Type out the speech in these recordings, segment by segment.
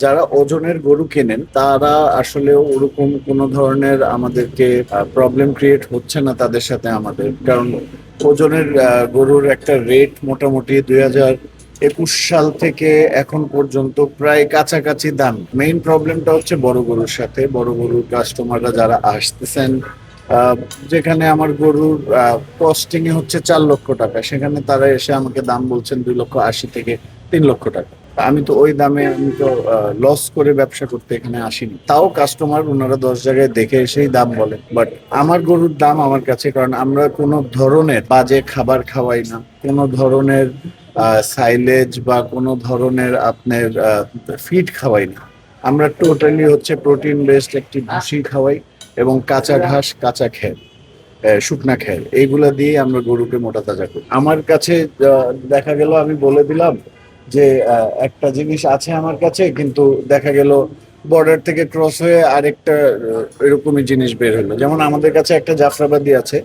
যারা ওজনের গরু কেনেন তারা আসলে ওরকম কোনো ধরনের আমাদেরকে প্রবলেম ক্রিয়েট হচ্ছে না তাদের সাথে আমাদের, কারণ ওজনের গরুর একটা রেট মোটামুটি 2021 সাল থেকে এখন পর্যন্ত প্রায় কাছাকাছি দাম। মেইন প্রবলেমটা হচ্ছে বড় গরুর সাথে, বড় গরুর কাস্টমাররা যারা আসতেছেন, আহ, যেখানে আমার গরুর কস্টিং হচ্ছে 4 লক্ষ টাকা, সেখানে তারা এসে আমাকে দাম বলছেন 2,80,000 থেকে 3 লক্ষ টাকা। আমি তো ওই দামে আমি তো লস করে ব্যবসা করতে এখানে আসিনি। তাও কাস্টমার ওনারা 10 জায়গায় দেখে এসেই দাম বলে, বাট আমার গরুর দাম আমার কাছে, কারণ আমরা কোনো ধরনের বাজে খাবার খাওয়াই না, কোনো ধরনের সাইলেজ বা কোনো ধরনের আপনার ফিড খাওয়াই না। আমরা টোটালি হচ্ছে প্রোটিন বেসড একটি ভুসি খাওয়াই এবং কাঁচা ঘাস, কাঁচা খ্যার, শুকনা খ্যার, এইগুলা দিয়ে আমরা গরুকে মোটা তাজা করি। আমার কাছে দেখা গেল আমি বলে দিলাম যে একটা জিনিস আছে আমার কাছে, কিন্তু দেখা গেল বর্ডার থেকে ক্রস হয়ে আরেকটা এরকমই জিনিস বের হলো। যেমন আমাদের কাছে একটা জাফরাবাদি আছে,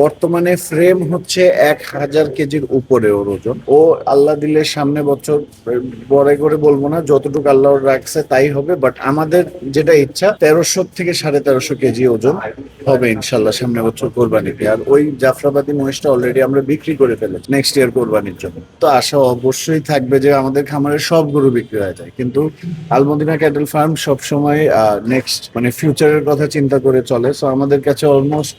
বর্তমানে ফ্রেম হচ্ছে 1,000 কেজির উপরে ওর ওজন। ও আল্লাহ দিলে সামনে বছর, বড় করে বলবো না, যতটুকু আল্লাহ রাখছে তাই হবে, বাট আমাদের যেটা ইচ্ছা 1300 থেকে 1350 কেজি ওজন হবে ইনশাল্লাহ সামনে বছর কোরবানিতে। আর ওই জাফরাবাদি মহিষটা অলরেডি আমরা বিক্রি করে ফেলেছি নেক্সট ইয়ার কোরবানির জন্য। তো আশা অবশ্যই থাকবে যে আমাদের খামারের সব গরু বিক্রি হয়ে যায়, কিন্তু আলমদিনা ক্যাটেল ফার্ম সবসময় নেক্সট মানে ফিউচারের কথা চিন্তা করে চলে। সো আমাদের কাছে অলমোস্ট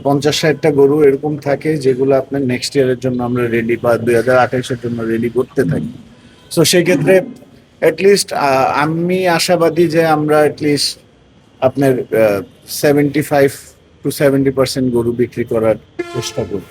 50-60টা গরু এরকম থাকে যেগুলো আপনার নেক্সট ইয়ারের জন্য আমরা রেডি, বা 2028-এর জন্য রেডি করতে থাকি। সো সেই ক্ষেত্রে অ্যাটলিস্ট আমি আশাবাদী যে আমরা অ্যাটলিস্ট আপনার 75 to 70% গরু বিক্রি করার চেষ্টা করি।